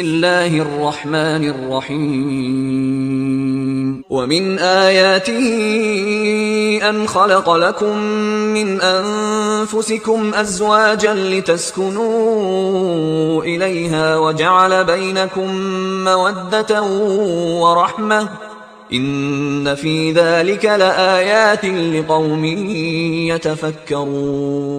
الله الرحمن الرحيم ومن آياته أن خلق لكم من أنفسكم أزواجا لتسكنوا إليها وجعل بينكم مودة ورحمة إن في ذلك لآيات لقوم يتفكرون.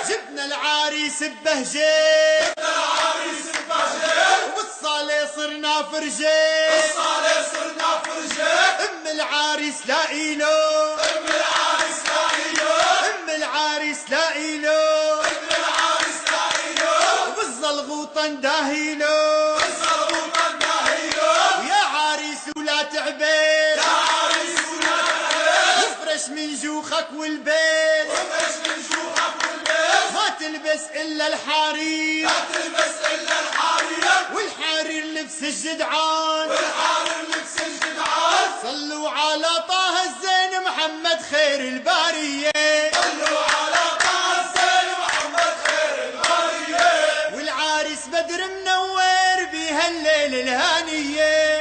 جبنا العريس ببهجة وبالصالة صرنا فرجة أم العريس لا إله وبالزلغوطة نداهيله ويا عريس ولا تعبير وفرش من جوخك والبيت ما تلبس إلا الحرير والحرير لبس الجدعان صلوا على طه الزين محمد خير البارية والعريس بدر منور بها الليل الهانية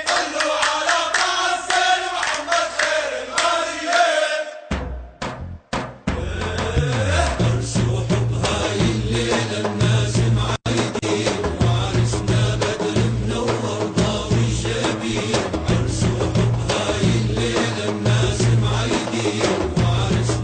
عرس وحب هاي الليلة الناس معيدين وعرس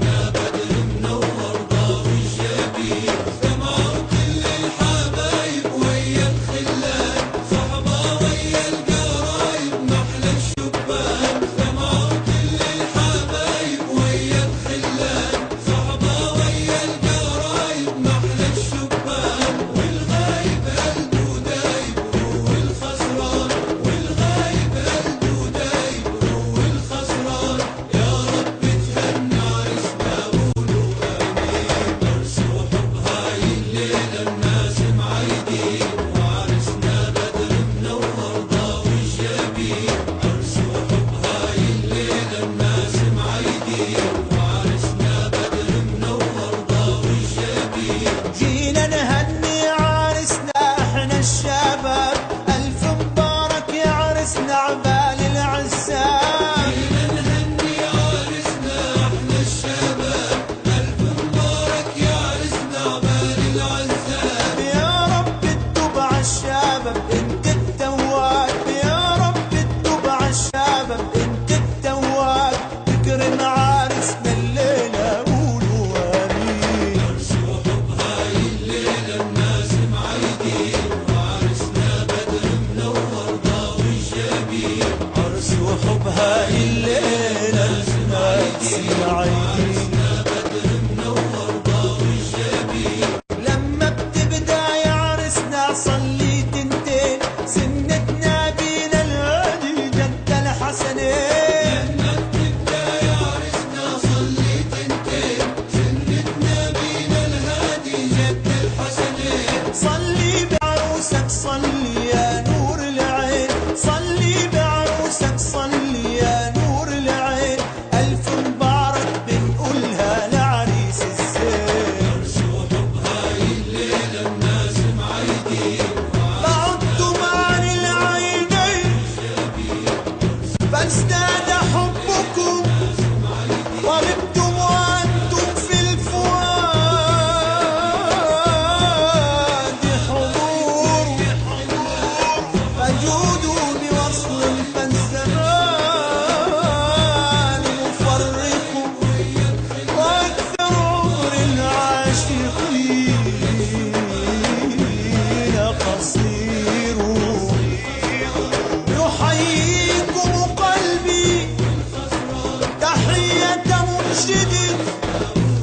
مرشد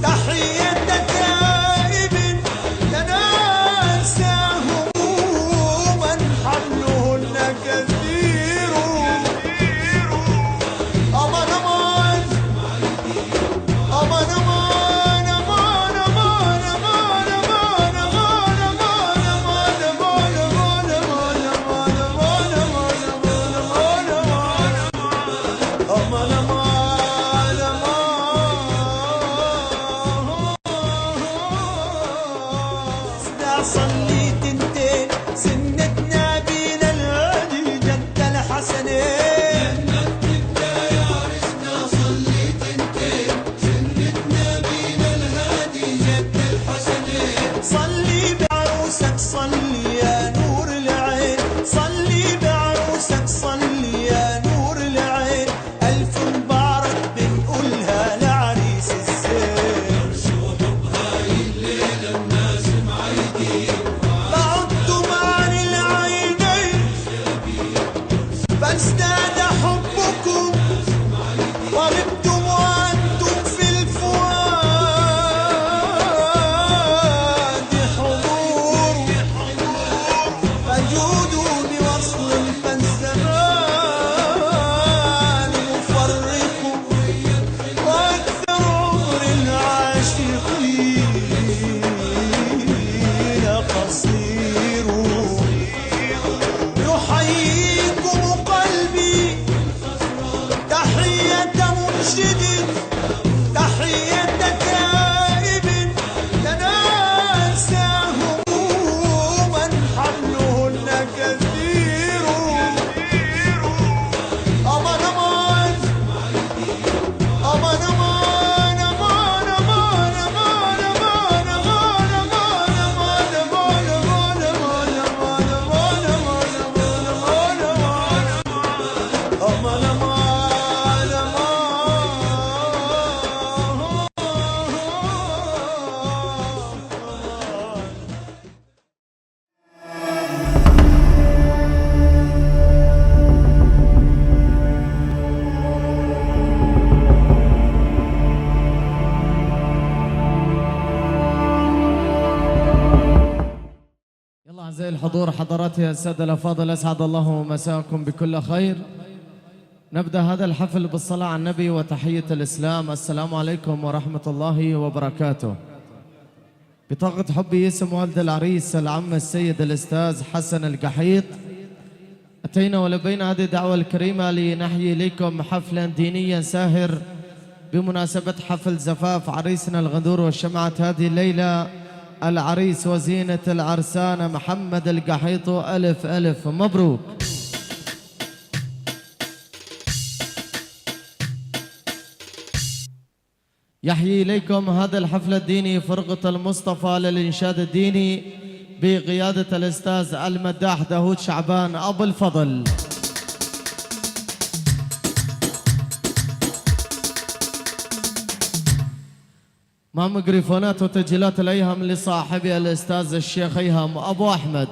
تحية تائب تناسى هموما حملهن كثير أمان أمان أمان أمان أمان أمان أمان أمان أمان أمان أمان أمان أمان أمان أمان صلي تنتين سنتنا بين الهادي جد الحسنين جنتنا يا رسنا صلي تنتين سنتنا بين الهادي جد الحسنين صلي بعروسك صلي يا نور العين صلي بعروسك صلي يا نور العين ألف مبارك بنقولها لعريس الزين شو حب هاي الليلة الناس معيدين بعدتم عن العينين فازداد حبكم طلبتم وأنتم في الفؤاد حضور فجودوا بوصل فالزمان مفرق وأكثر عمر العاشقين قصير يحييكم قلبي تحية مرشد تحية تائب تناسى هموما حملهن كثير أمان أمان أمان أمان أمان أمان أمان أمان أمان أمان أمان أمان أمان أمان يلا أعزائي الحضور حضراتي السادة الأفاضل أسعد الله مساءكم بكل خير. نبدأ هذا الحفل بالصلاة على النبي وتحية الإسلام. السلام عليكم ورحمة الله وبركاته. بطاقة حبي اسم والد العريس العم السيد الأستاذ حسن القحيط أتينا ولبينا هذه الدعوة الكريمة لنحيي لكم حفلا دينيا ساهر بمناسبة حفل زفاف عريسنا الغندور وشمعة هذه الليلة العريس وزينة العرسانة محمد القحيط. ألف ألف مبروك. يحيي إليكم هذا الحفل الديني فرقة المصطفى للإنشاد الديني بقيادة الأستاذ المداح داود شعبان أبو الفضل. مع ميكروفونات وتسجيلات الأيهم لصاحبي الأستاذ الشيخ أيهم أبو أحمد.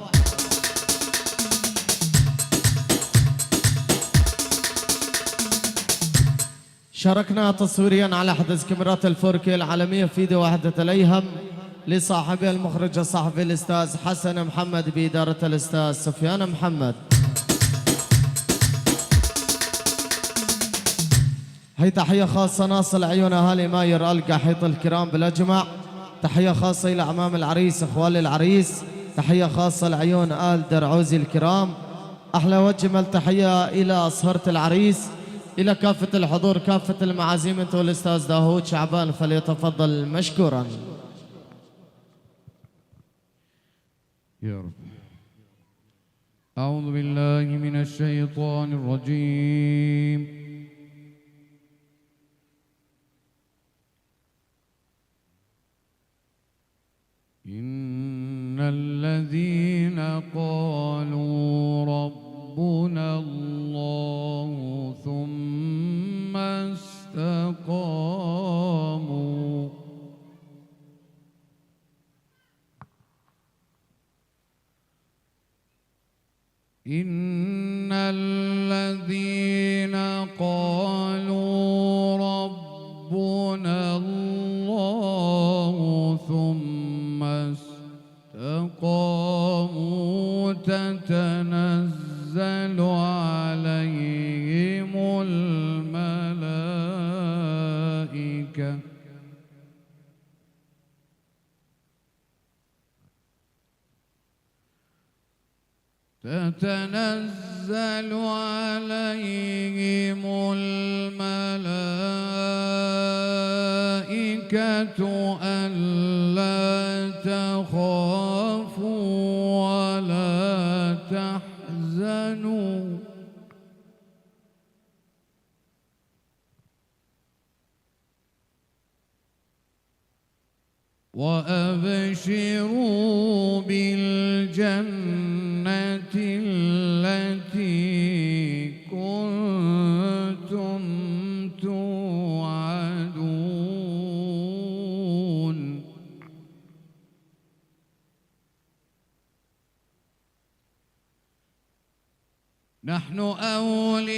شاركنا تصويريا على حدث كاميرات الفوركي العالمية في وحدة الأيهم لصاحبي المخرج الصحفي الأستاذ حسن محمد بإدارة الأستاذ سفيان محمد. هي تحية خاصة ناصل عيون أهالي ماير القحيط الكرام بالأجمع. تحية خاصة إلى أعمام العريس أخوال العريس. تحية خاصة لعيون آل درعوزي الكرام. أحلى وأجمل تحية إلى أصهرة العريس، إلى كافة الحضور كافة المعازيم. أنت والأستاذ داود شعبان فليتفضل مشكورا. يا رب. أعوذ بالله من الشيطان الرجيم. إن الذين قالوا ربنا الله ثم استقاموا إن الذين قالوا ربنا الملائكة تتنزل عليهم الملائكة ألا تخافوا ولا تحزنوا وأبشروا بالجنة التي كنتم توعدون نحن أولياؤكم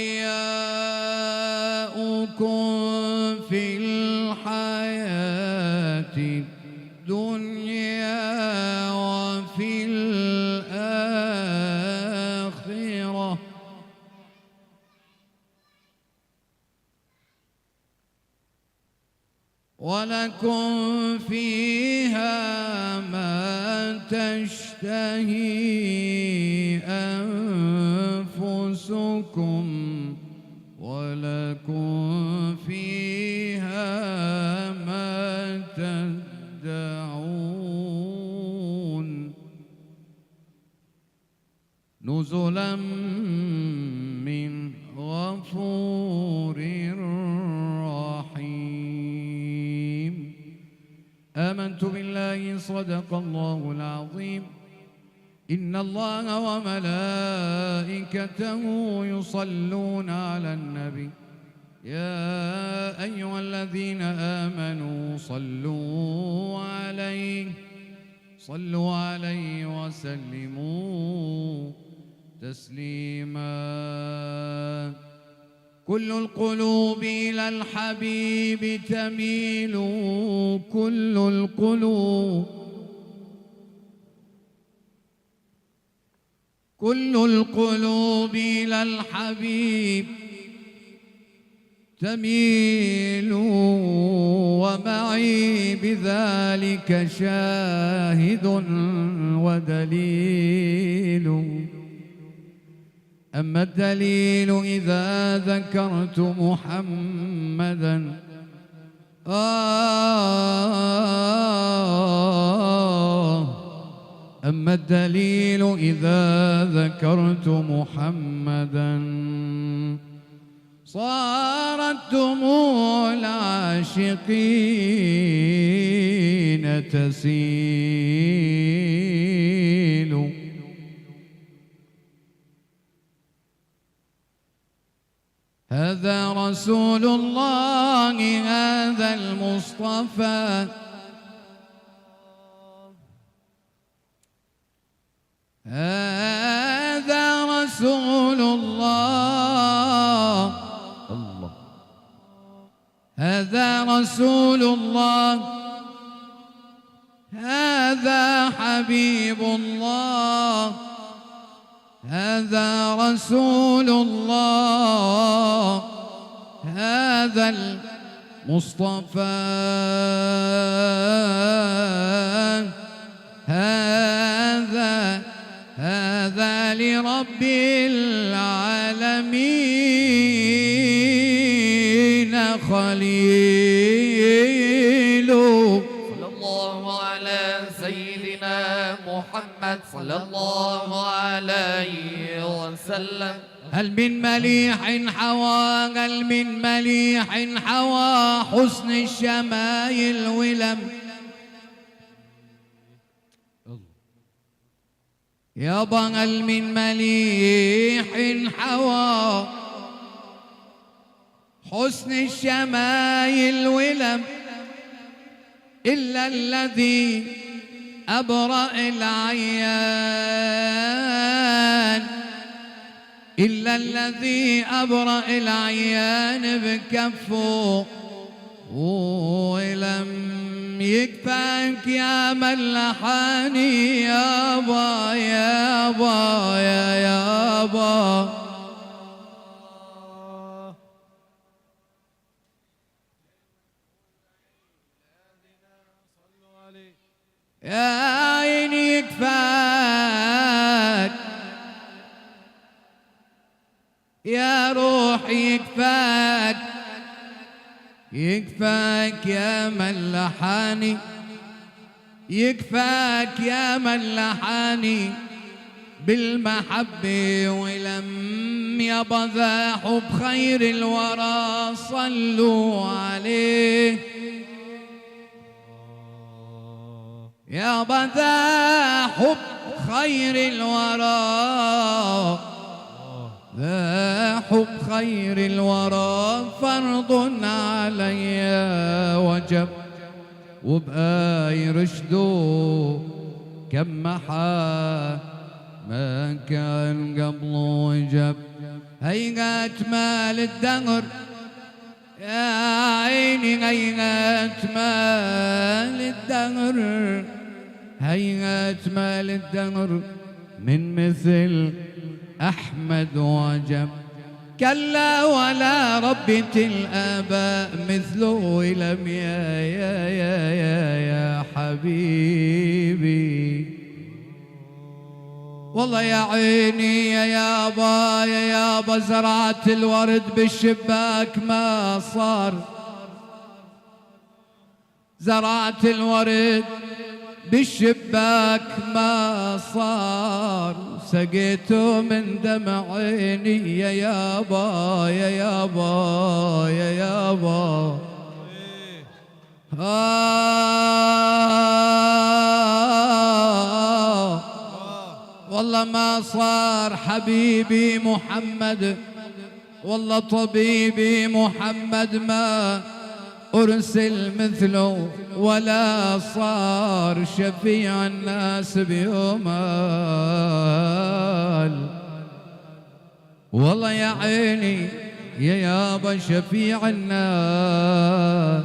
في الحياة الدنيا وفي الآخرة ولكم فيها ما تشتهي أنفسكم ولكم فيها ما تدعون نزلا من غفور رحيم آمنت بالله صدق الله العظيم إن الله وملائكته يصلون على النبي يا أيها الذين آمنوا صلوا عليه وسلموا تسليما كل القلوب إلى الحبيب تميل كل القلوب إلى الحبيب تميل ومعي بذلك شاهد ودليل أما الدليل إذا ذكرت محمدا أما الدليل إذا ذكرت محمدا صارت دموع العاشقين تسيل هذا رسول الله هذا المصطفى هذا رسول الله هذا رسول الله هذا حبيب الله هذا رسول الله هذا المصطفى هذا لرب العالمين خليل صلى الله على سيدنا محمد صلى الله عليه وسلم هل من مليح حوى حسن الشمايل ولم يابا هل من مليح حوى حسن الشمايل ولم إلا الذي أبرأ العيان إلا الذي أبرأ العيان بكفه ولم يكفاك يا ملحاني يابا يابا يا يابا يا عيني يكفاك يا روحي يكفاك، يكفاك يا من لحاني، يكفاك يا من لحاني بالمحبة ولم يبذا حب خير الورى صلوا عليه. يا بذا حب خير الورى، ذا حب خير الورى فرض علي وجب، وبآي رشده كم محا ما كان قبل وجب. هيقات مال الدهر يا عيني، هيقات مال الدهر، هيقات مال الدهر من مثل أحمد وجب. كلا ولا ربة الآباء مثله لم يا حبيبي. والله يا عيني يا يابا زرعت الورد بالشباك ما صار، زرعت الورد بالشباك ما صار، سقيته من دمع عيني يا يابا يا يابا يا يابا. والله ما صار حبيبي محمد، والله طبيبي محمد ما أرسل مثله، ولا صار شفيع الناس بيومال. والله يا عيني يا يابا شفيع الناس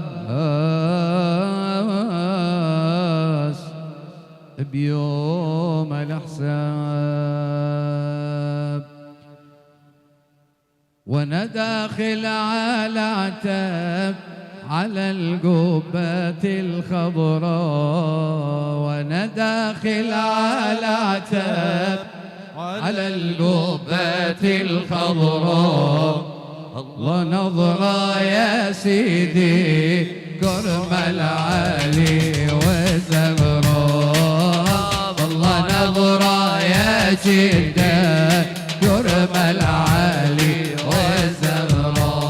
بيوم الحساب. وانا داخل على عتاب على القبة الخضراء، وانا داخل على عتاب على القبة الخضراء. الله نظرة يا سيدي كرم العالي وزغراء، الله نظرة يا جدة كرم العالي وزغراء.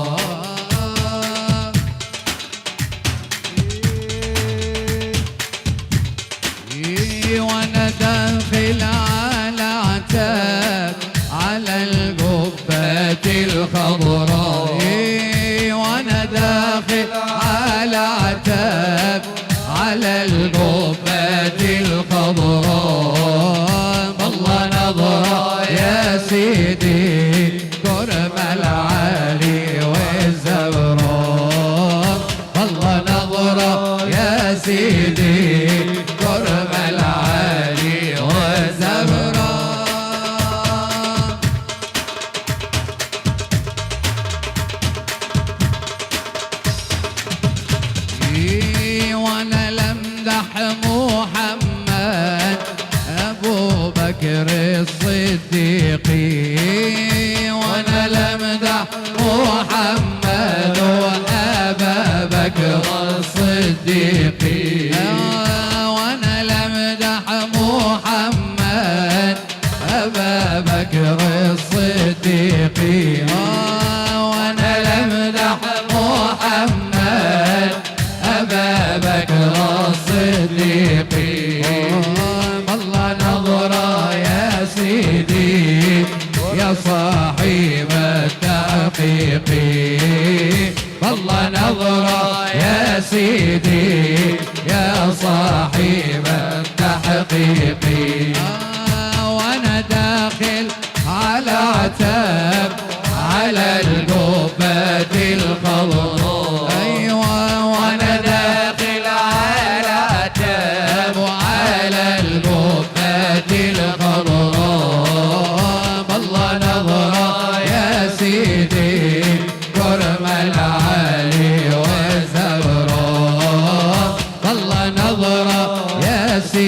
وانا داخل على عتاب على القبة الخضراء، وانا داخل على عتاب على القبة الخضراء. والله نظرة يا سيدي كرم العالي والزغراء، والله نظرة يا سيدي كرم العالي والزغراء. وانا لمدح محمد ابو بكر الصديق، وانا لمدح محمد وابا بكر الصديق، وانا لمدح محمد ابا بكر الصديق، وانا لمدح محمد أبا بكر الصديق. والله نظرة يا سيدي يا صاحب التحقيق، والله نظرة يا سيدي يا صاحب التحقيق. وانا داخل على عتاب على القبة الخضراء، ايوه وانا داخل على عتاب وعلى القبة الخضراء. والله نظرة يا سيدي كرم العالي والزغراء، والله نظرة يا سيدي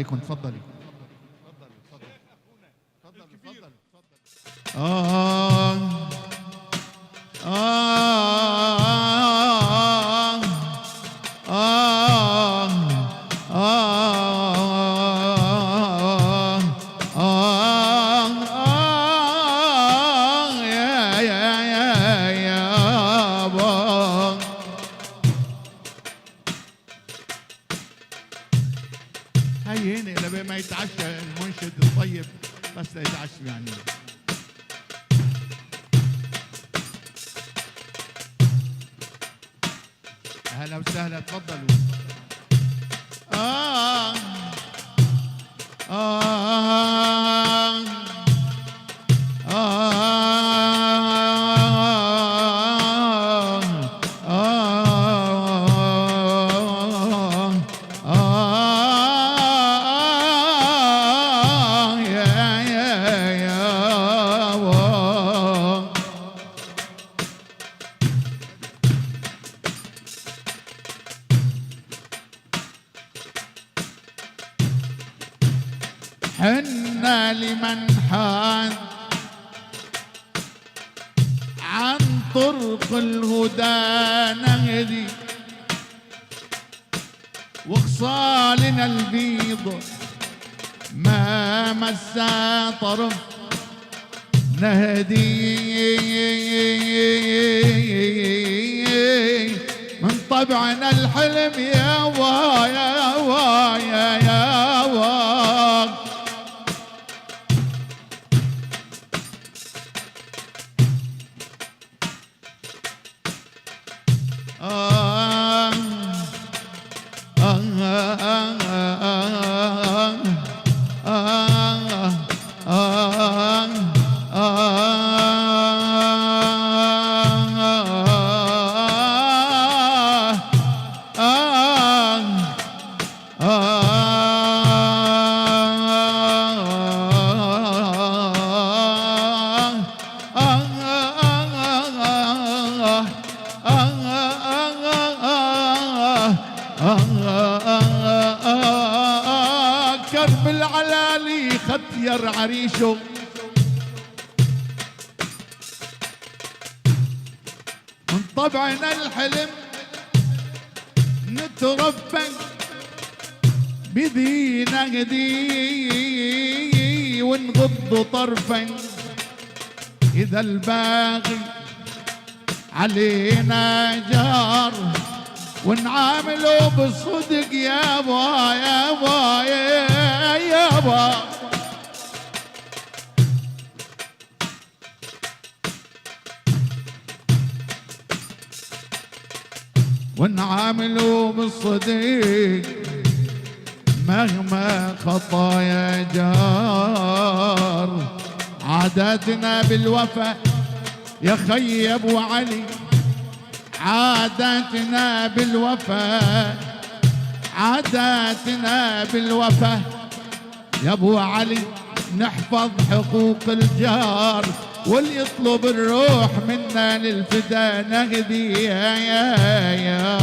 عليكم، تفضلي. هي هنا لبي ما يتعشى المنشد الطيب، بس لا يتعشى يعني. اهلا وسهلا، تفضلوا. حنا لمن حاد عن طرق الهدى نهدي، وخصالنا البيض ما مسا طرف نهدي، من طبعنا الحلم يا وا يا وا يا وا. كرب العلالي ختير عريشه، من طبعنا الحلم نتربى بذي نهدي، ونغض طرفا إذا الباغي علينا جار، ونعامله بالصدق يابا يابا يابا. ونعامله بالصدق مهما خطايا جار، عاداتنا بالوفا يا خي ابو علي، عاداتنا بالوفا، عاداتنا بالوفا يا ابو علي، نحفظ حقوق الجار، واللي يطلب الروح منا للفدا نهدي يا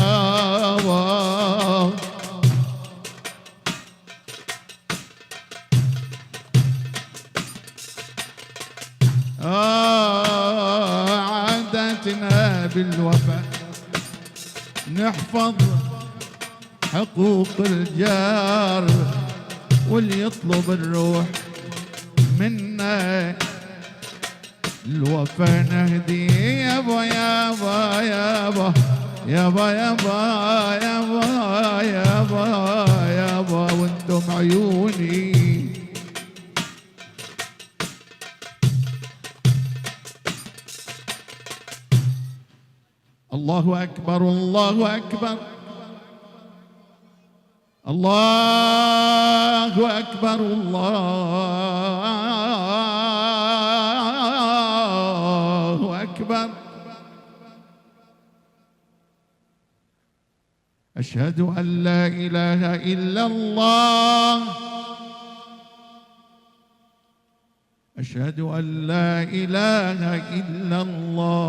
الله. عاداتنا بالوفا نحفظ حقوق الجار، واللي يطلب الروح منا الوفا نهدي يابا يابا يابا يابا يابا يابا يابا يابا، وانتم عيوني. الله أكبر الله أكبر الله أكبر الله أكبر. أشهد أن لا إله إلا الله، أشهد أن لا إله إلا الله،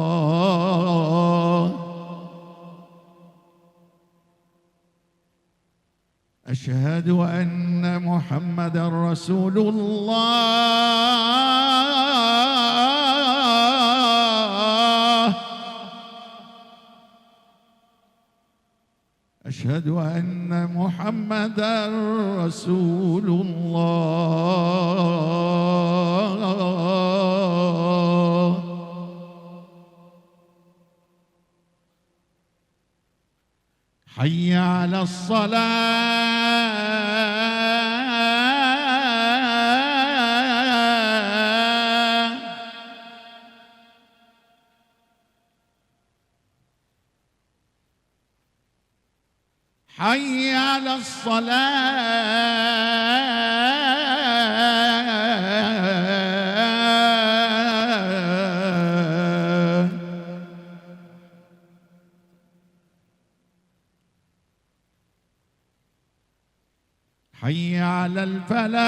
أشهد أن محمدا رسول الله. أشهد أن محمدا رسول الله. حي على الصلاة. حي على الصلاة. حي على الفلاح.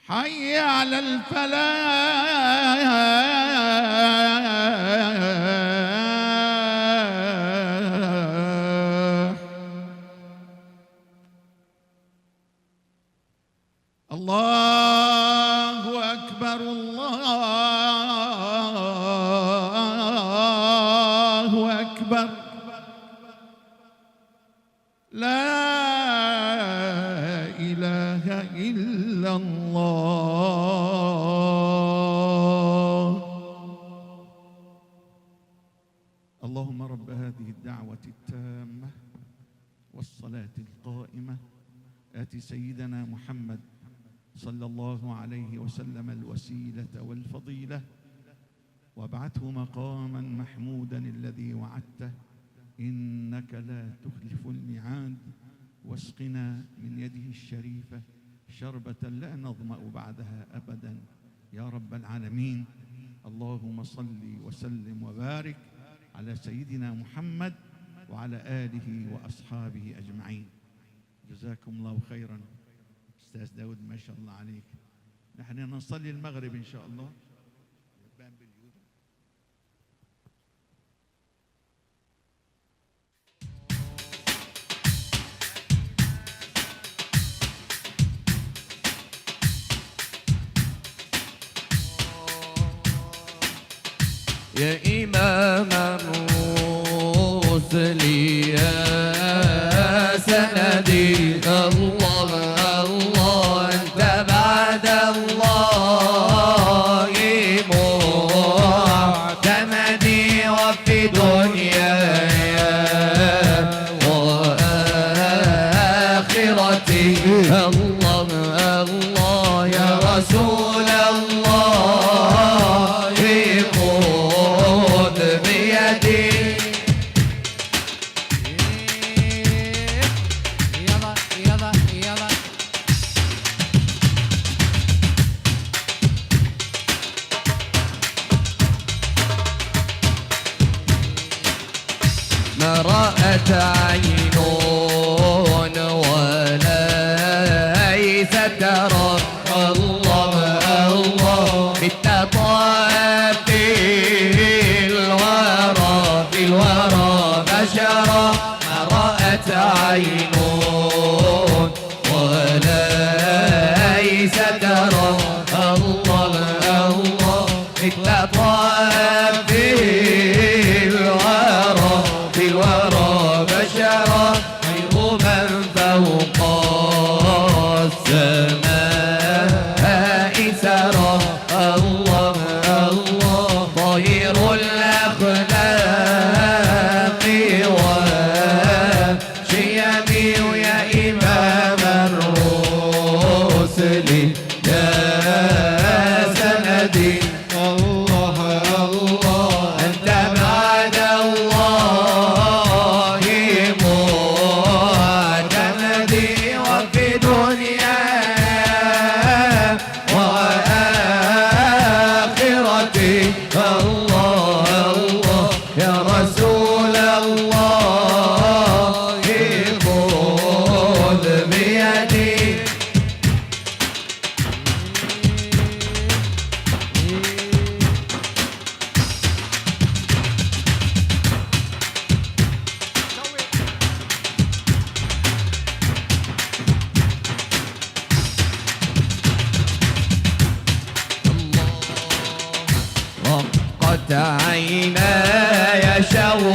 حي على الفلاح. الله أكبر الله أكبر. لا إله إلا الله. اللهم رب هذه الدعوة التامة والصلاة القائمة آت سيدنا محمد صلى الله عليه وسلم الوسيلة والفضيلة وابعثه مقاما محمودا الذي وعدته إنك لا تخلف الميعاد. واسقنا من يده الشريفة شربة لا نظمأ بعدها أبدا يا رب العالمين. اللهم صل وسلم وبارك على سيدنا محمد وعلى آله وأصحابه أجمعين. جزاكم الله خيرا. أستاذ داود ما شاء الله عليك. نحن نصلي المغرب إن شاء الله. يا إمام الرسل يا سندي الله الله أنت بعد الله معتمدي وفي دنياي وآخرتي. الله الله يا رسول الله خذ بيدي. يلا يلا يلا ما رأت عين وليس ترى الله الله بالتطاف في الورى بشرا. ما رأت عين وليس ترى الله الله بالتطاف في الورى بشرا. خير من فوق السماء سرى الله الله طير الأخلاق والشيم. يا إمام الرسل يا سندي الله الله أنت بعد الله معتمدي وفي دنياي وآخرتي. الله الله يا رسول الله خذ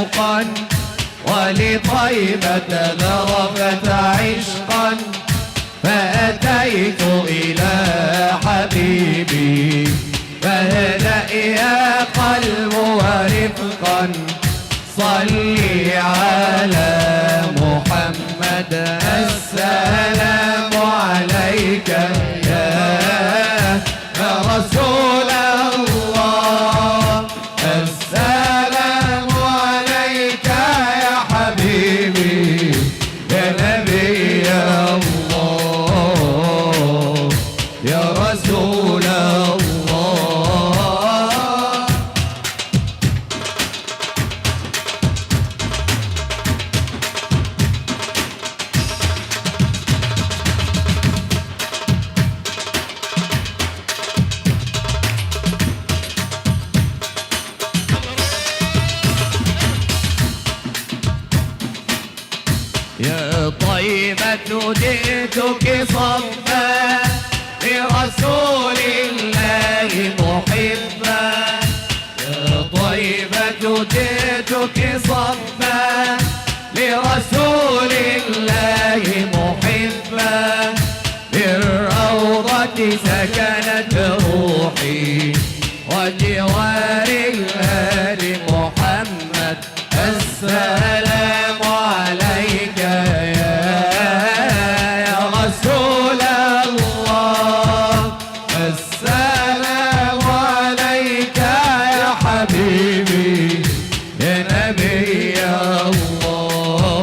شوقا ولطيبة ذرفت عشقا فأتيت إلى حبيبي فاهدأ يا قلب ورفقا صلي على محمد السلام عليك يا رسول الله السلام عليك يا حبيبي يا نبي الله يا رسول الله يا طيبة جئتك صفا لرسول الله محبا يا طيبة جئتك صفا لرسول الله محبا بالروضة سكنت روحي وجوار الهادي محمد السلام عليك يا رسول الله السلام عليك يا حبيبي يا نبي الله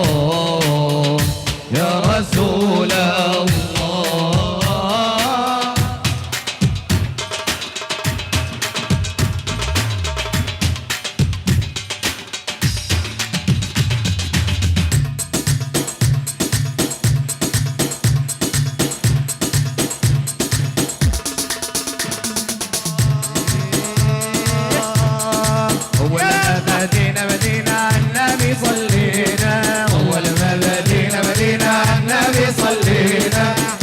يا رسول الله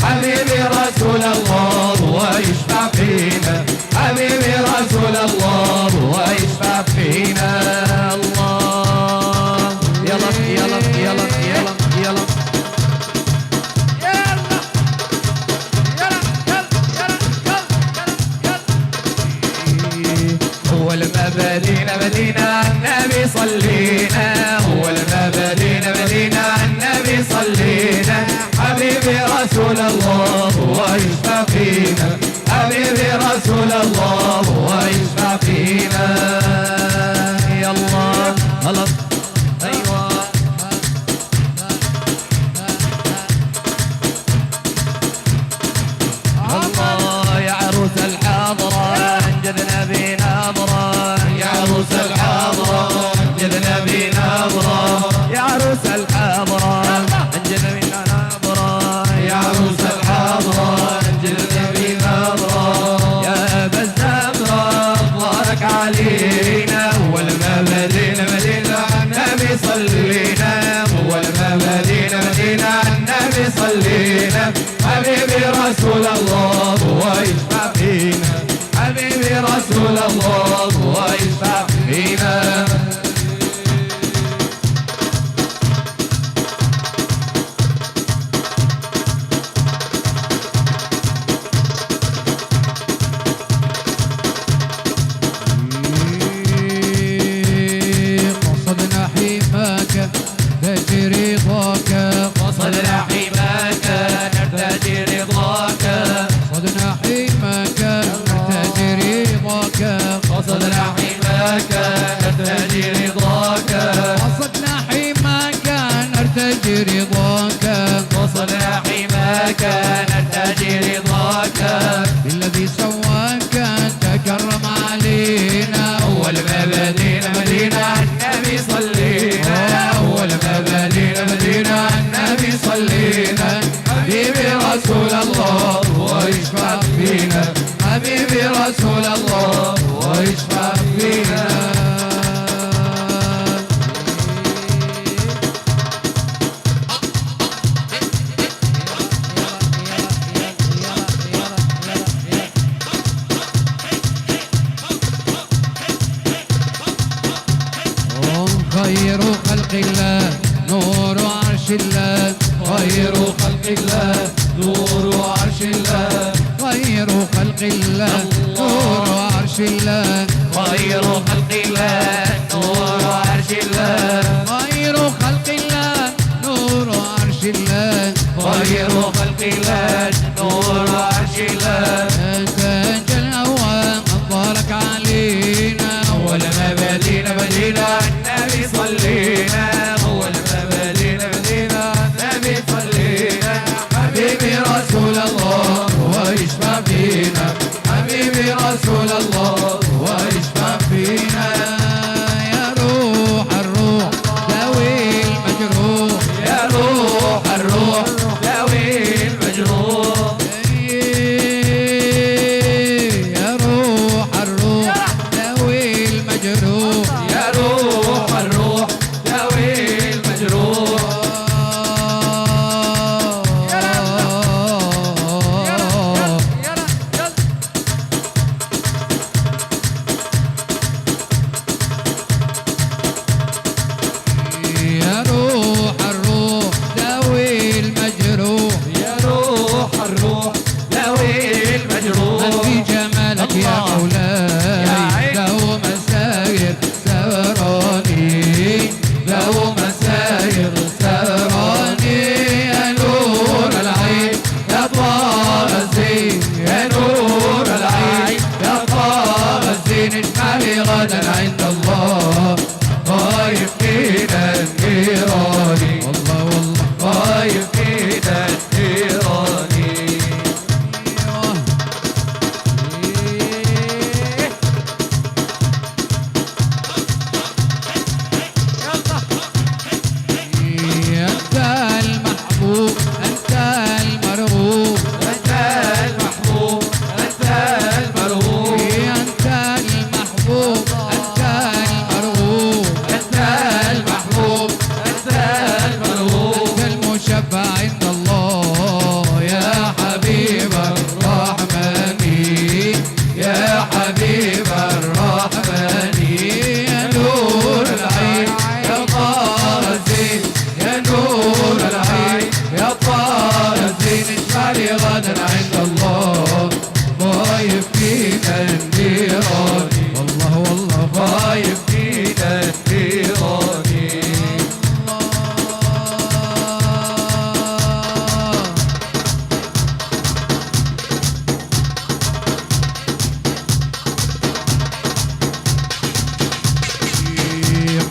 حبيبي رسول الله ويشفع فينا حبيبي رسول الله ويشفع فينا الله يلا يلا يلا يلا يلا أول ما بدينا النبي صلينا أول ما بدينا النبي صلينا حبيبي رسول الله ويشفع فينا حبيبي رسول الله ويشفع فينا يا الله غلط أيوة الله يا عروس الحاضرة انجدنا بنظرة يا عروس الحاضرة انجدنا بنظرة يا عروس الحاضرة انجدنا بنظرة يا عروس الحاضرة انجدنا بنظرة يا أبا الزهرة بارك علينا أول ما بدينا النبي صلينا أول ما بدينا النبي صلينا حبيبي رسول الله ويشفع فينا حبيبي رسول الله ويشفع فينا قصدنا حماك تجري رضاك قصدنا حماك نرتجي رضاك قصدنا حماك تجري رضاك قصدنا خير خلق الله نور عرش الله خير خلق الله نور عرش الله خير خلق الله نور عرش الله خير خلق الله نور عرش الله خير خلق الله نور عرش الله تاج الأوان أظهرك علينا أول ما بدينا النبي صلينا أول ما بدينا النبي صلينا حبيبي رسول الله ويشفع فينا حبيبي رسول الله ويشفع فينا يا روح الروح داوي المجروح يا روح الروح داوي المجروح يا روح الروح داوي المجروح يا روح الروح داوي المجروح يا روح الروح داوي المجروح يا روح الروح داوي المجروح من في جمالك يا مولاي لو مساير سهراني لو مساير سهراني يا نور العين يا طه الزين يا نور العين يا طه الزين اجمالي غدا عند الله خايف فينا النيراني والله والله خايف فينا النيراني أنت المحبوب أنت المرغوب أنت المحبوب أنت المرغوب أنت المحبوب أنت المرغوب أنت المحبوب أنت المرغوب أنت المشفع عند الله يا حبيب الرحمن يا حبيب الرحمن يا نور العين يا طه الزين يا نور العين يا طه الزين اشفع لي غدا عند الله خايف فينا النيران والله والله خايف فينا النيراني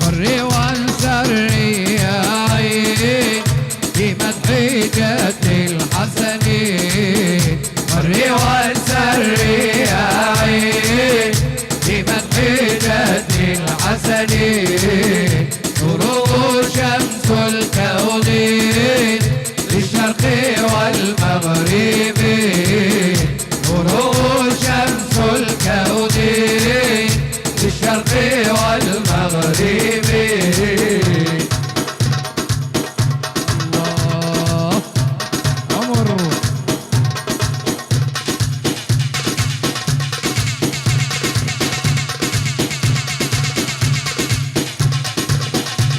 قري وانسري يا عين في مدح جد الحسنين قري وانسري يا عين في مدح جد الحسنين نوره شمس الكونين للشرق والمغرب نوره شمس الكونين للشرق والمغرب الله أمر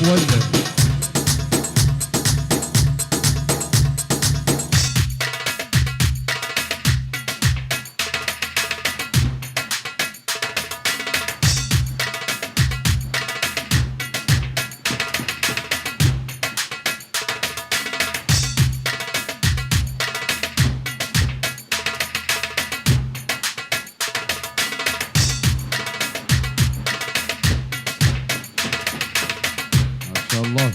ولد ما شاء الله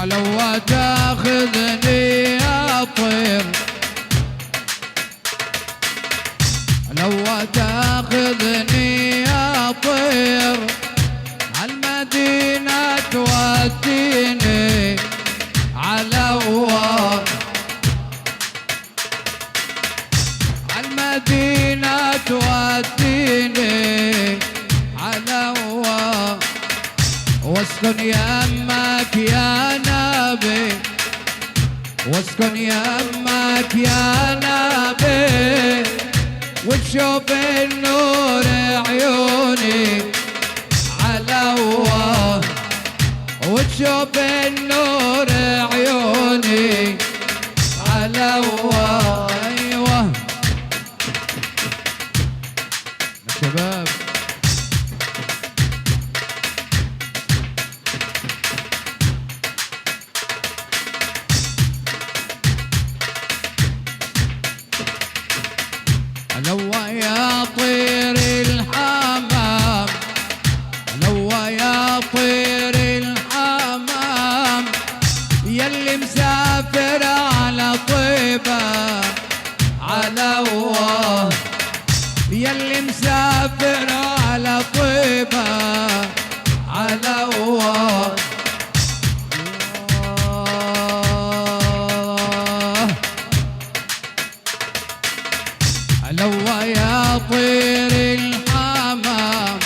لو تاخذني يا طير لو تاخذني يا طير عالمدينة توديني على وار عالمدينة توديني على وار واسكن يمك يا نبي واسكن يمك يا نبي وتشوف النور عيون وتشوف النور عيوني على الله. ايوه شباب لو يا طير الحمام، لو يا طير الحمام يلي مسافر على طيبة على الله، يلي مسافر على طيبة على الله. لو يا طير الحمام،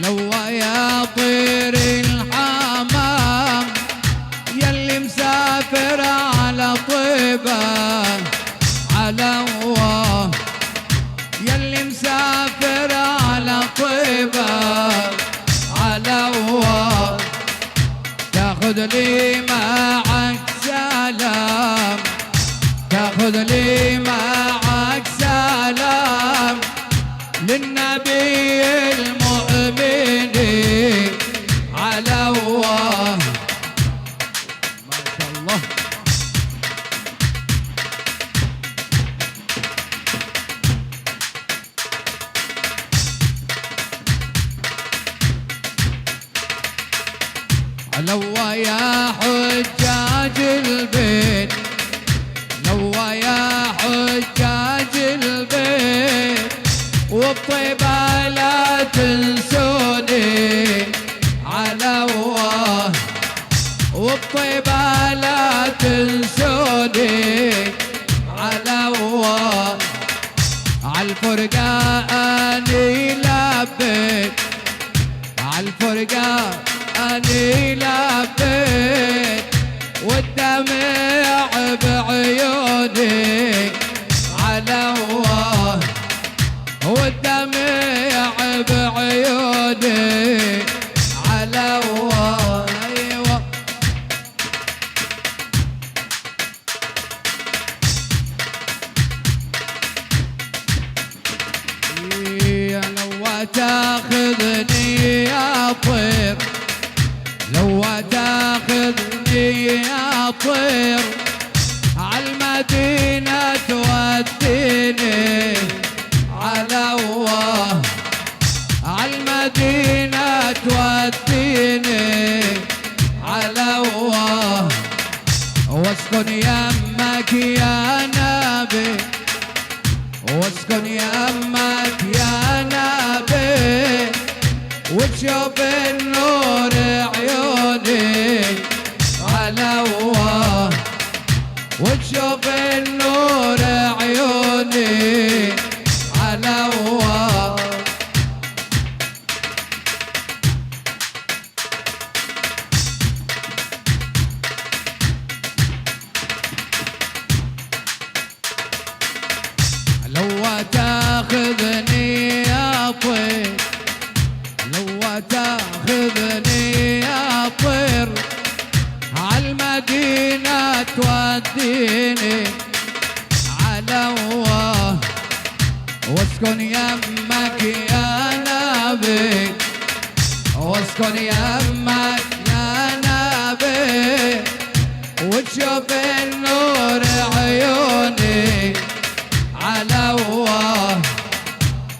لو يا طير الحمام يلي مسافر على طيبة على الله، يلي مسافر على طيبة على الله. تاخذ لي معك سلام، تاخذ لي معك سلام للنبي المؤمنين على الله. ما شاء الله لو يا حجاج البيت، لو يا حجاج البيت والطيبة لا تنسوني على الله، والطيبة لا تنسوني على الله. عالفرقة أني لبيت، عالفرقة أني لبيت والدمع بعيوني على الله، والدمع بعيوني على الله. أيوة لو تاخذني يا طير، لو تاخذني يا طير عالمدينة توديني على الله، عالمدينة توديني على الله. واسكن يمك يا نبي، واسكن يمك يا نبي وتشوف النور عيوني على الله، وتشوف النور عيوني على الله. لو تاخذني يا طير، لو تاخذني يا طير عالمدينة توديني على الله، واسكن يمك يا نبي، واسكن يمك يا نبي وتشوف النور عيوني على الله،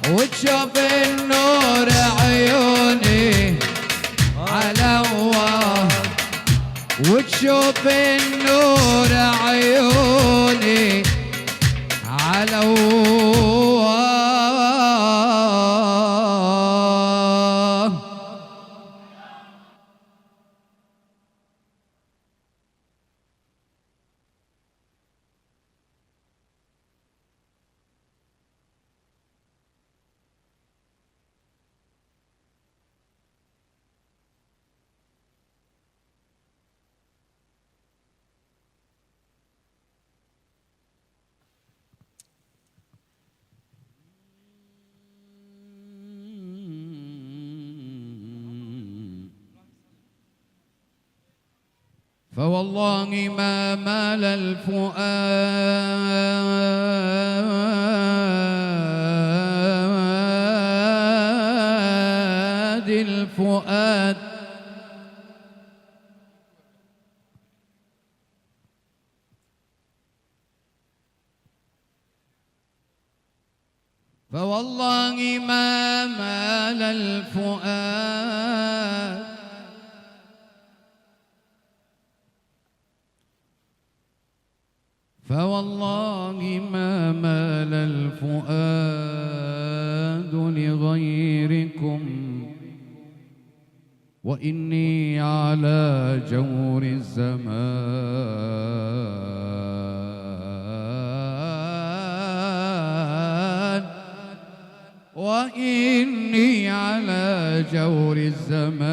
وتشوف النور عيوني على الله، وتشوف النور عيوني على الله. فوالله ما مال الفؤاد فوالله ما مال الفؤاد فوالله ما مال الفؤاد لغيركم وإني على جور الزمان وإني على جور الزمان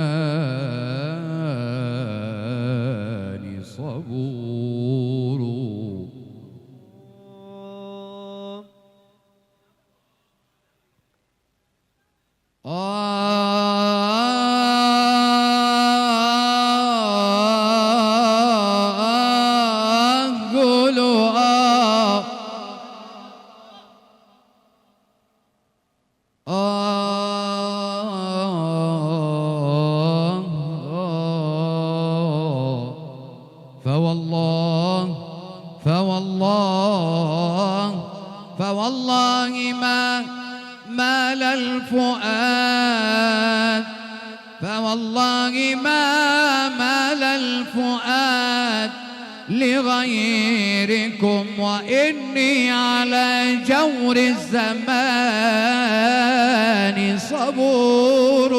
صبور فوالله ما مال الفؤاد فوالله ما مال الفؤاد لغيركم وإني على جور الزمان صبور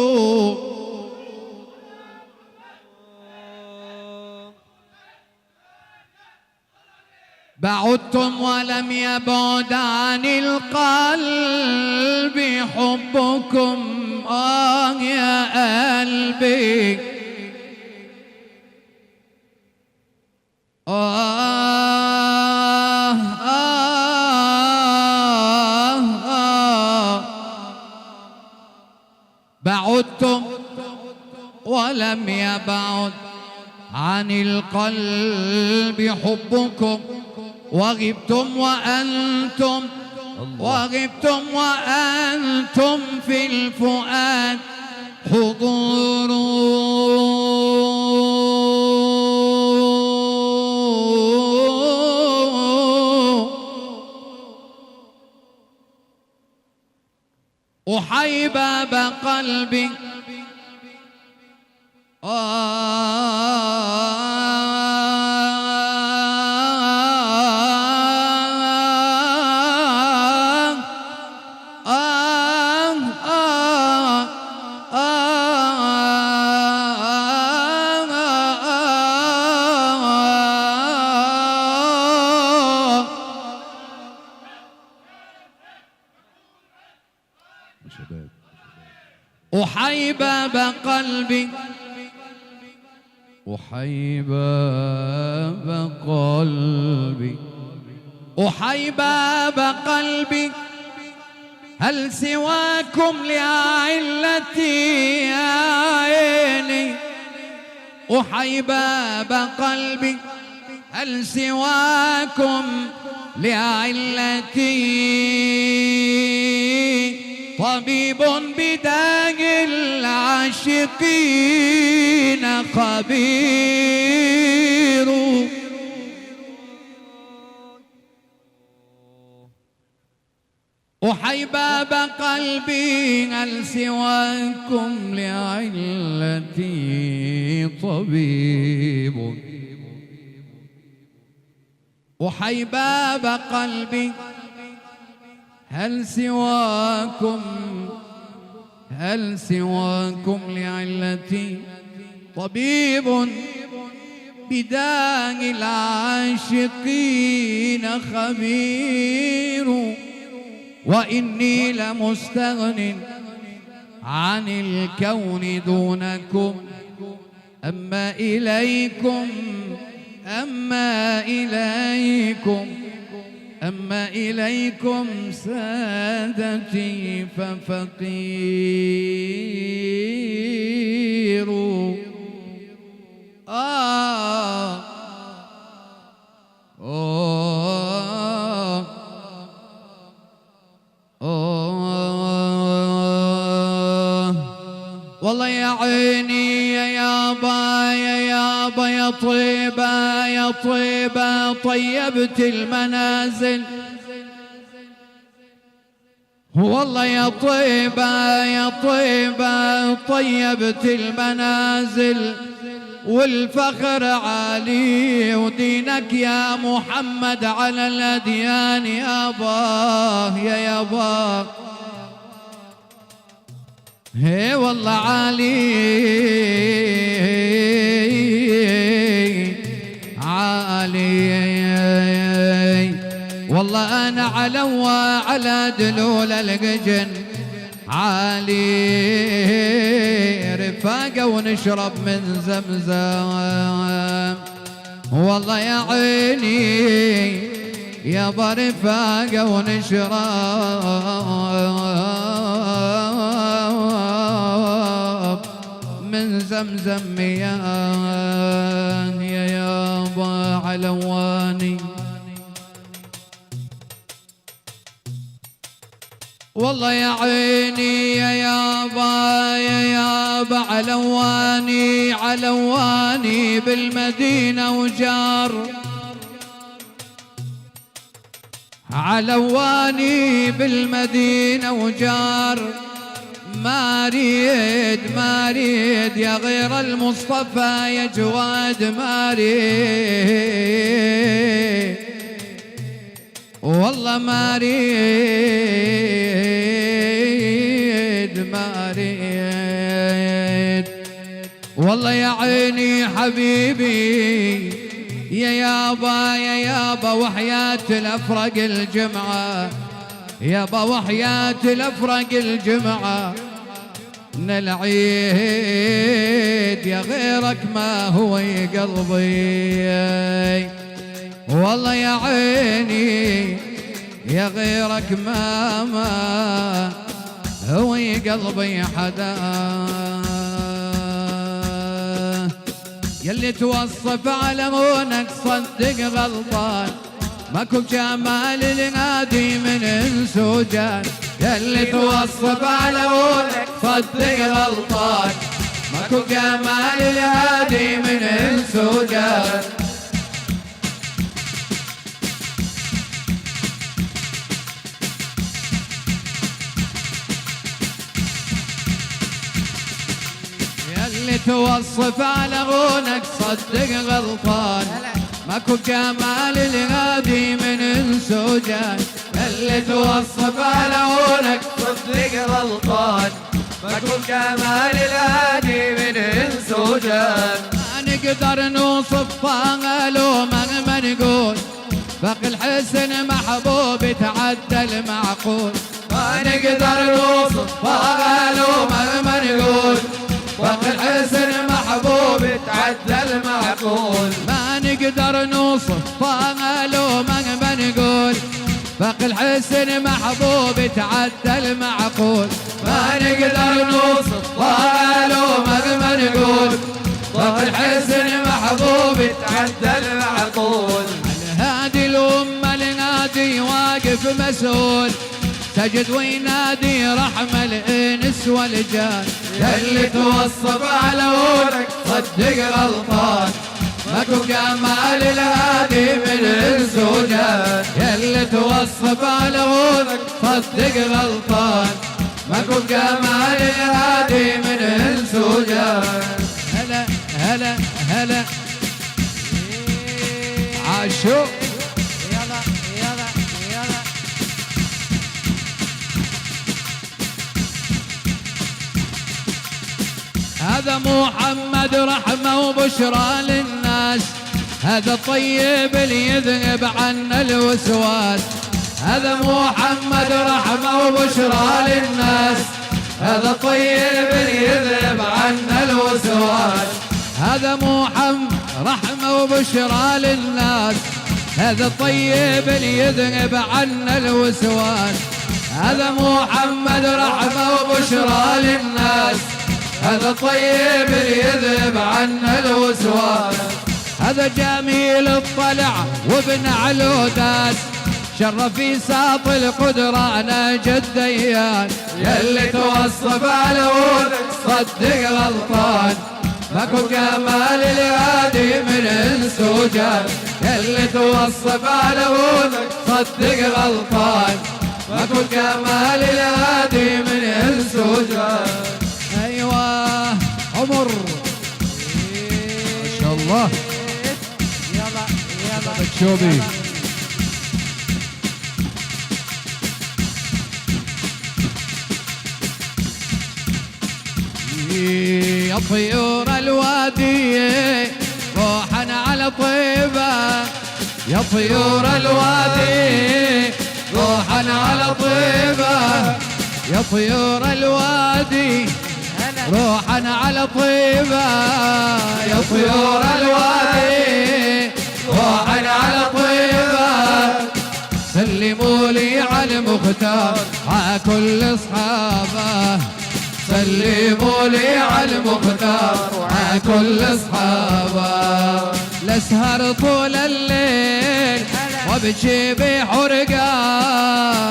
بعدتم ولم يبعد عن القلب حبكم يا قلبي بعدتم ولم يبعد عن القلب حبكم وغبتم وأنتم في الفؤاد حضور أحيي باب قلبي أحيي باب قلبي أحيي باب قلبي أحيي باب قلبي هل سواكم لعلتي يا عيني أحيي باب قلبي هل سواكم لعلتي طبيب بداء العاشقين خبير أحيي باب قلبي هل سواكم لعلتي طبيب أحيي باب قلبي هل سواكم لعلتي طبيب بداء العاشقين خبير وإني لمستغن عن الكون دونكم أما إليكم سادتي ففقير والله يا عيني يا يابا يا يابا يا طيبة يا طيبة طيبت المنازل. والله يا طيبة يا طيبة طيبت المنازل، والفخر عالي ودينك يا محمد على الأديان يابا يا يابا. هي والله عالي عالي، والله أنا على دلول القجن عالي رفاقة ونشرب من زمزم. والله يا عيني يا برفاقة ونشرب من زمزم يا يابا علواني. والله يا عيني يا يابا يا يابا علواني علواني بالمدينة وجار، علواني بالمدينة وجار. ما اريد يا غير المصطفى يا جواد، ما اريد والله ما اريد والله يا عيني حبيبي يا يابا وحياة الافرق الجمعة يابا وحياة الافرق الجمعة نلعيد يا غيرك ما هو يا قلبي. والله يا عيني يا غيرك ما هو يا قلبي حدا، يلي توصف على مونك صدق غلطان، ماكو جمال الهادي من انس وجان. يلي توصف على مونك صدق غلطان، ماكو جمال الهادي من انس وجان. اللي توصف على غونك صدق غلطان، ماكو جمال الهادي من انس وجان. اللي توصف على غونك صدق غلطان، ماكو جمال الهادي من انس وجان. ما نقدر نوصفها لو مهما نقول، باقي الحسن محبوب تعدى المعقول. ما نقدر نوصفها لو مهما نقول، باقي الحسن محبوب تعدى المعقول. ما نقدر نوصف لو مهما نقول، باقي الحسن محبوب تعدى المعقول. ما نقدر نوصف لو مهما نقول، باقي الحسن محبوب تعدى المعقول. هادي الأمة النادي واقف مسؤول، سجد وينادي رحمة الانس والجان. يلي توصف على ولك صدق غلطان، ماكو جمال الهادي من انس وجان. يلي توصف على ولك صدق غلطان، ماكو جمال الهادي من انس وجان. هلا هلا هلا عاشو يلا يلا يلا. هذا محمد رحمة وبشرى للناس، هذا طيب اللي يذهب عنا الوسواس. هذا محمد رحمة وبشرى للناس، هذا طيب اللي يذهب عنا الوسواس. هذا محمد رحمة وبشرى للناس، هذا طيب اللي يذهب عنا الوسواس. هذا محمد رحمة وبشرى للناس، هذا طيب اللي يذهب عنا الوسواس. هذا جميل الطلع وابن علودات، شرفي ساط القدرة نجد ديان. يلي توصف على ولك صدق غلطان ماكو جمال الهادي من انس وجان يلي توصف على ودك صدق غلطان ماكو جمال الهادي من انس وجان. ايوه عمر ما شاء الله يلا يلا بتشوبي يا طيور الوادي روحا على طيبة يا طيور الوادي روحا على طيبة يا طيور الوادي روحا على طيبة يا طيور الوادي روحا على طيبة سلموا لي على المختار على كل اصحابه سلموا لي على المختار على كل اصحابه لاسهر طول الليل وابكي بحرقه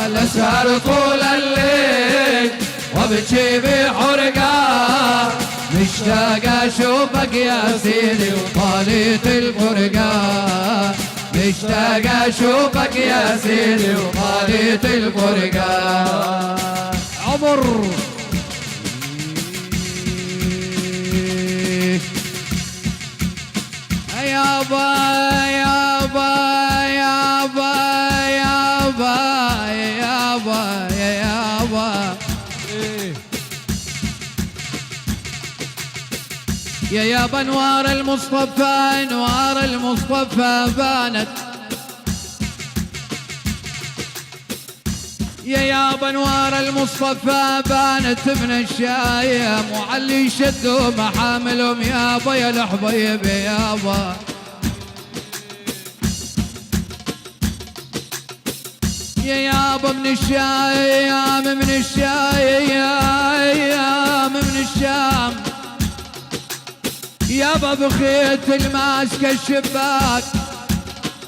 لاسهر طول الليل وابكي بحرقه مشتاق اشوفك يا سيدي وطالت الفرقه مشتاق اشوفك يا سيدي وطالت الفرقه. عمر يابا يابا يابا يابا يابا يابا يا يابا انوار المصطفى انوار المصطفى بانت يا يابا انوار المصطفى بانت من الشايم وعلي يشدوا محاملهم يابا يا الحبيب يابا يا يابا من الشايم من الشايم من الشام يابا بخيت الماسك الشباك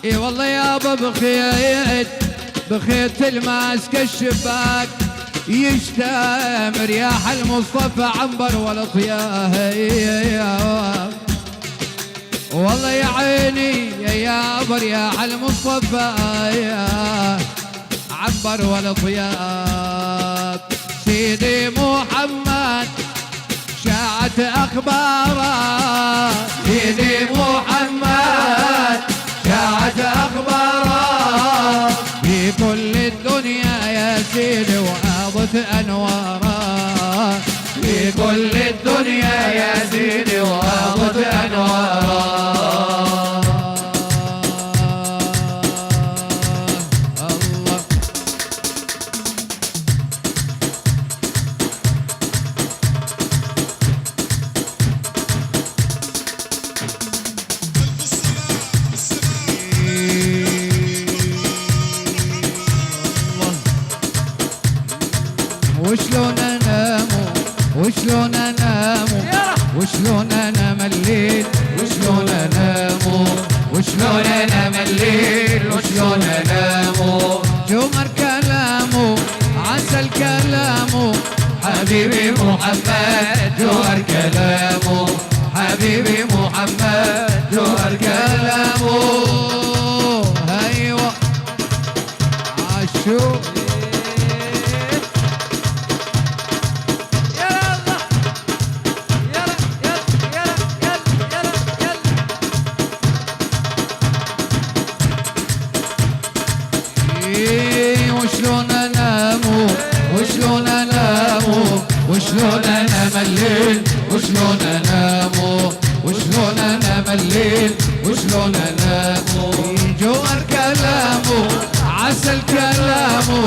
اي والله يابا بخيت الماسك الشباك يشتم رياح المصطفى عنبر والاطياب والله يا عيني يا يابا رياح المصطفى عنبر والاطياب سيدي محمد شاعت اخباره سيدي محمد شاعت اخباره في كل الدنيا يا سيدي وأضت أنواره في كل الدنيا يا سيدي وأضت أنواره. الله وشلون انامو وشلون انامو وشلون انام الليل وشلون انامو وشلون انام الليل وشلون انامو جمر كلامو عسل كلامو حبيبي محمد جوهر كلامو حبيبي محمد جوهر كلامو. ايوه عاشور وشلون انامو وشلون انامو وشلون انام الليل وشلون انامو وشلون انام الليل وشلون انامو جوهر كلامو عسل كلامو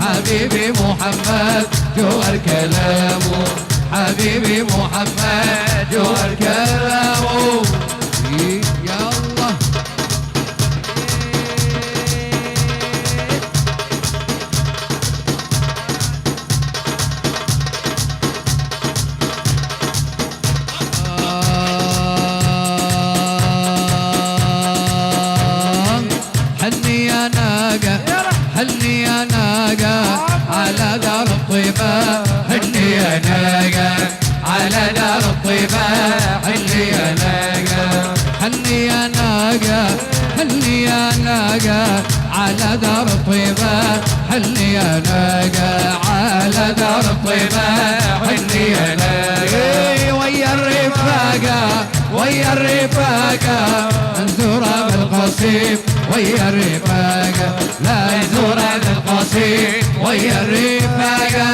حبيبي محمد جوهر كلامو حبيبي محمد جوهر كلامو. يا الله حني يا ناقة حني يا ناقة على دار الطيبة حني يا ناقة على القاسم ويا الرفاقة، لا يزور ابن القاسم ويا الرفاقة.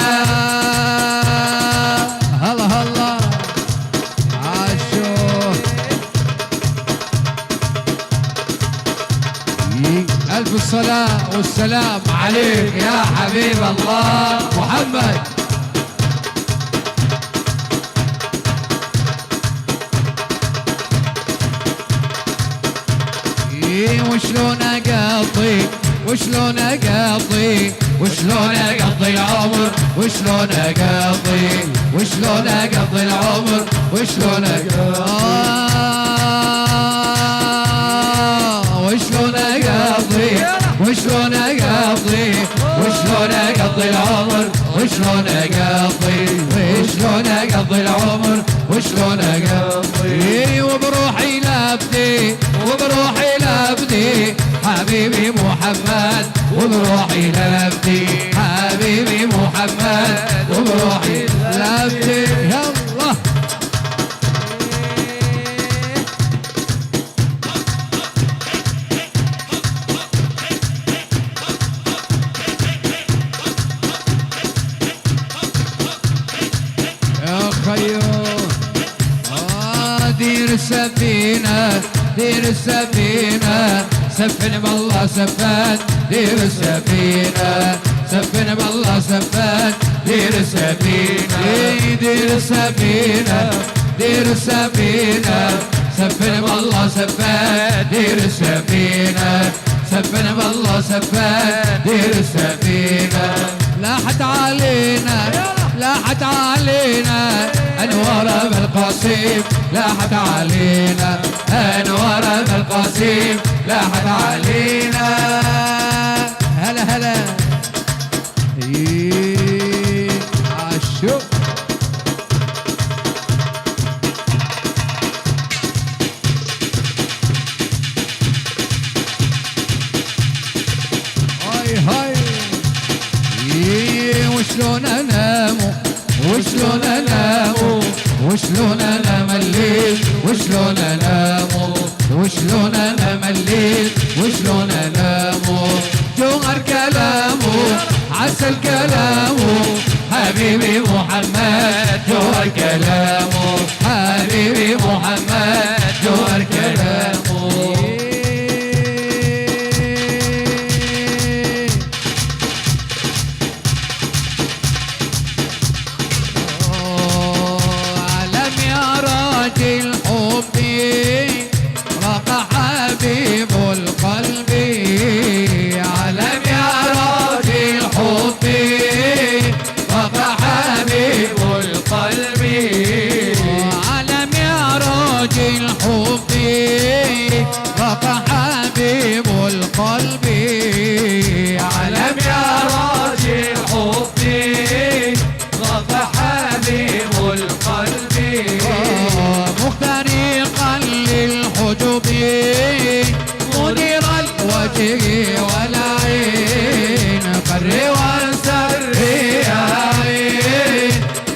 هلا هلا عاشور. ألف الصلاة والسلام عليك يا حبيب الله محمد. وشلون اقضي وشلون اقضي وشلون اقضي العمر وشلون اقضي وشلون اقضي العمر وشلون وشلون اقضي وشلون اقضي وشلون اقضي العمر وشلون اقضي وشلون اقضي العمر وشلون اقضي وبروحي لابدي وبروحي لابدي حبيبي محمد وبروحي لابدي حبيبي محمد وبروحي لابدي. يلا يا خيو دير السفينة دير السفينة سفن بالله سفان دير السفينة سفن بالله سفان دير السفينة دير السفينة دير السفينة سفن بالله سفان دير السفينة سفن بالله سفان دير السفينة. لاحت علينا لاحت علينا انوار ابن القاسم لاحت علينا انوار ابن القاسم لاحت علينا. هلا هلا عاشو. هاي هاي وشلون انام وشلون انام وشلون انام الليل وشلون انام وشلون انام الليل وشلون انام. جوهر كلامه عسل كلامه حبيبي محمد جوهر كلامه حبيبي محمد جوهر كلامه. حبيب القلب علم يا راجي الحب وقع حبيب القلب علم يا راجي الحب وقع حبيب القلب علم يا راجي الحب وقع حبيب القلب مخترقا للحجب مدير الوجه والعين قر وانسر يا عين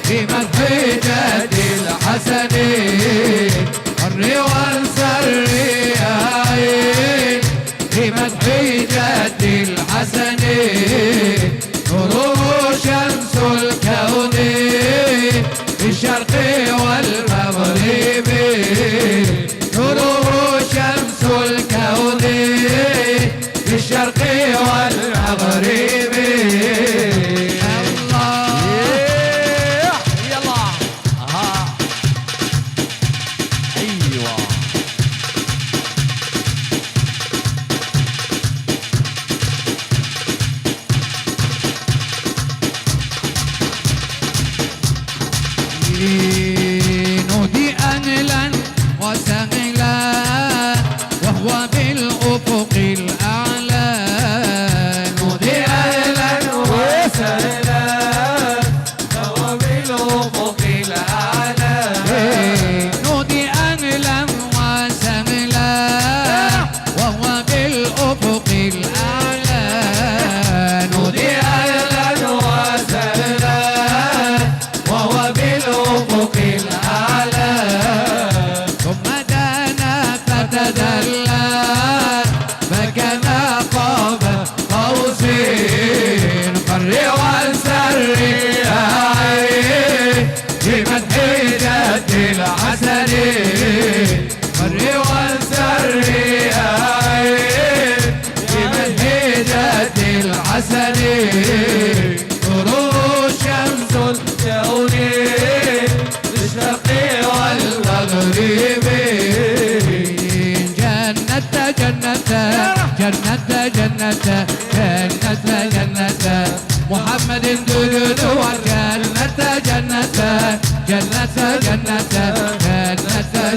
بمدح جد الحسنين قر وانسر يا عين بمدح جد الحسنين. نوره شمس الكون في الشرق والمغرب نوره شمس الكون في الشرق والمغرب. الله يلا ها ايوه حيدة الحسني فري وانسري من حيدة الحسني نور شمس الكون الشرقي والمغربي جنة جنة جنة جنة جنة محمد دلول جنة جنة جنة جنة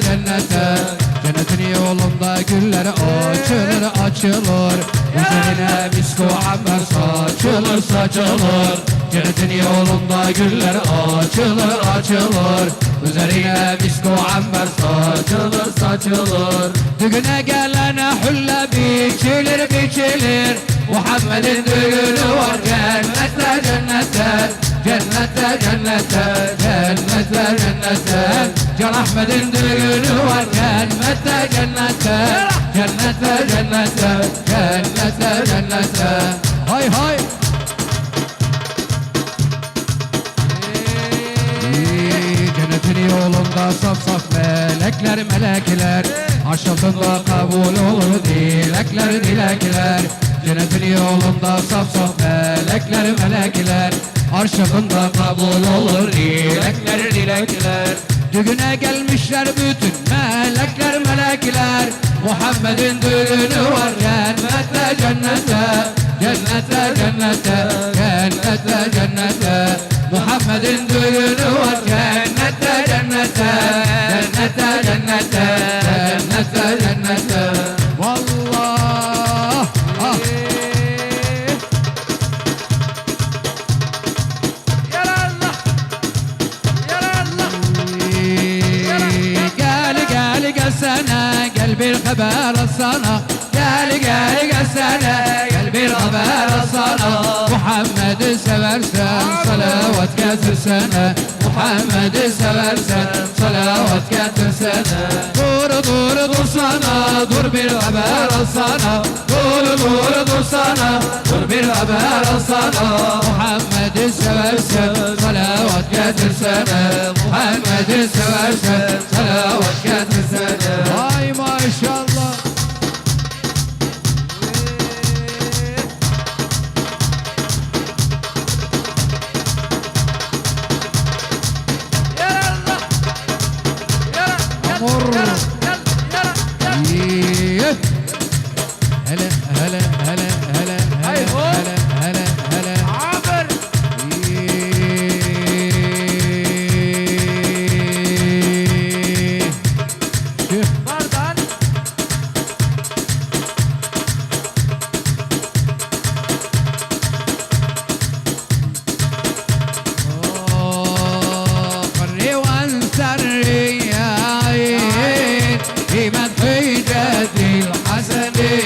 جنة Cennetin yolunda güller açılır açılır Üzerine misko amber saçılır saçılır Cennetin yolunda güller açılır açılır Üzerine misko amber saçılır saçılır Düğüne gelene hülle biçilir biçilir Muhammed'in düğünü var cennette cennette Cennette cennette cennette cennette Can Ahmet'in düğünü var cennette cennette Cennette cennette cennette cennette Hay hay Cennetin yolunda saf saf melekler melekler Aşkında kabul olur dilekler dilekler Cennetin yolunda saf saf melekler melekler Arşakında kabul olur dilekler dilekler Düğüne gelmişler bütün melekler melekler Muhammed'in düğünü var cennette cennette Cennette cennette cennette cennette Muhammed'in düğünü var cennette cennette Cennette cennette cennette cennette Vallah gelsene gel bir haber alsana Gel gelsene gel bir haber alsana Muhammed'i seversen salavat getirsene Muhammed'i seversen salavat getirsene Dur sana dur bir haber alsana Dur dursana dur bir haber alsana Muhammed'i seversen salavat getirsene Muhammed'i seversen salavat getirsene Ay maşallah Amor هلا هلا هلا هلا هلا هلا هلا عابر شيخ باردان قري وانسري يا عين في مدحيجة الحسني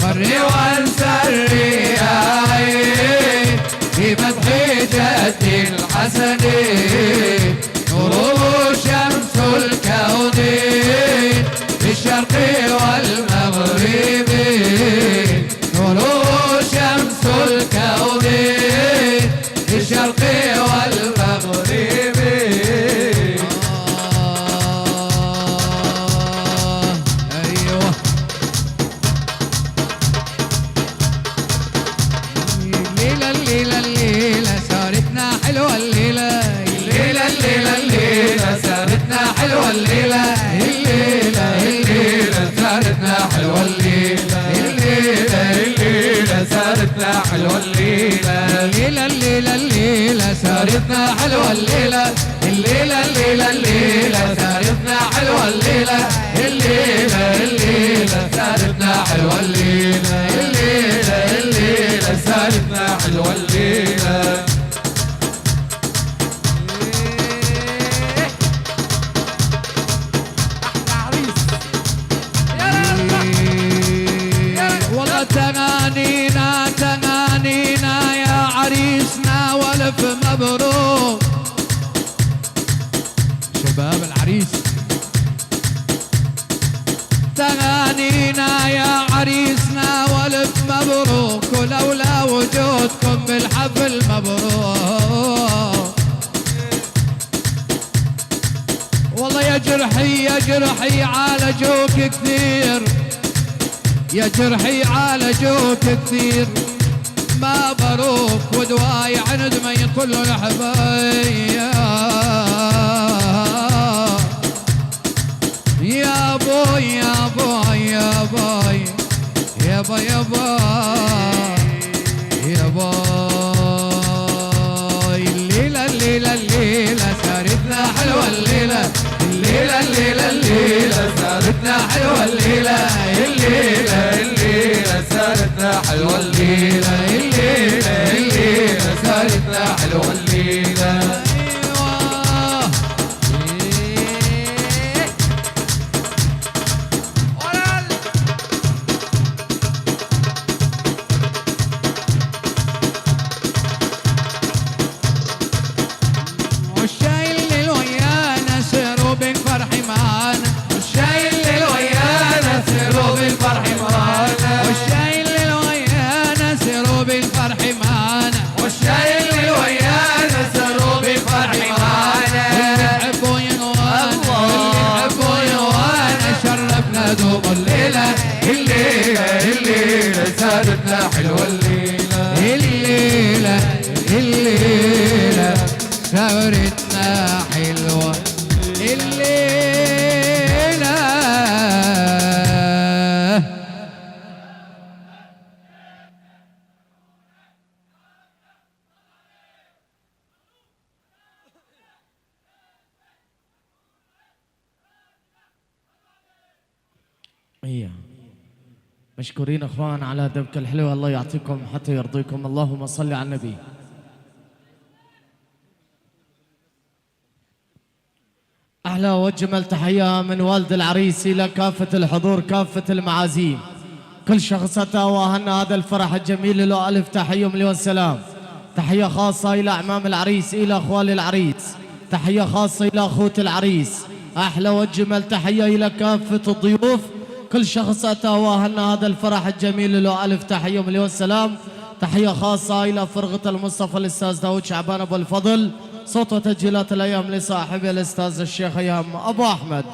قري وانسري يا عين في مدحيجة الحسني نور شمس الكون بالشرق والمغرب نور شمس الكون بالشرق والمغرب ايوه الليلة الليلة الليلة سهرتنا حلوة الليلة الليلة الليلة الليلة سهرتنا حلوة الليلة الليلة الليلة سهرتنا حلوة الليلة الليلة الليلة سهرتنا حلوة الليلة الليلة الليلة الليلة سهرتنا حلوة الليلة الليلة الليلة الليلة سهرتنا حلوة الليلة الليلة الليلة سهرتنا حلوة الليلة الليلة الليلة سهرتنا حلوة الليلة والله تغانينا تغانينا يا عريسنا والف مبروك شباب العريس تغانينا يا عريسنا والف مبروك ولولا وجودكم بالحفل مبروك والله يا جرحي يا جرحي عالجوك كثير، يا جرحي عالجوك كثير، ما بروك ودواي عند ما يطل الحبايب. يا بوي يا بوي يا بوي يا بوي يا بوي يا بوي. الليلة الليلة الليلة سارتنا حلوة الليلة، الليلة الليلة الليلة سارتنا حلوة الليلة، الليلة الليلة سارتنا حلوة الليلة، الليلة الليلة سارتنا حلوة الليلة. سارتنا حلوة الليلة، الليلة الليلة سارتنا حلوة الليلة. إيه مشكورين اخوان على دبكة الحلوة، الله يعطيكم حتى يرضيكم. اللهم صل على النبي. احلى واجمل تحية من والد العريس الى كافة الحضور، كافة المعازيم، كل شخص اتى واهلنا هذا الفرح الجميل له الف تحية مليون سلام. تحية خاصة الى اعمام العريس، الى اخوال العريس، تحية خاصة الى اخوة العريس. احلى واجمل تحية الى كافة الضيوف، كل شخص أتى واهلنا هذا الفرح الجميل له ألف تحية مليون سلام. تحية خاصة إلى فرقة المصطفى الأستاذ داود شعبان أبو الفضل، صوت وتسجيلات الأيام لصاحبه الأستاذ الشيخ أيام أبو أحمد.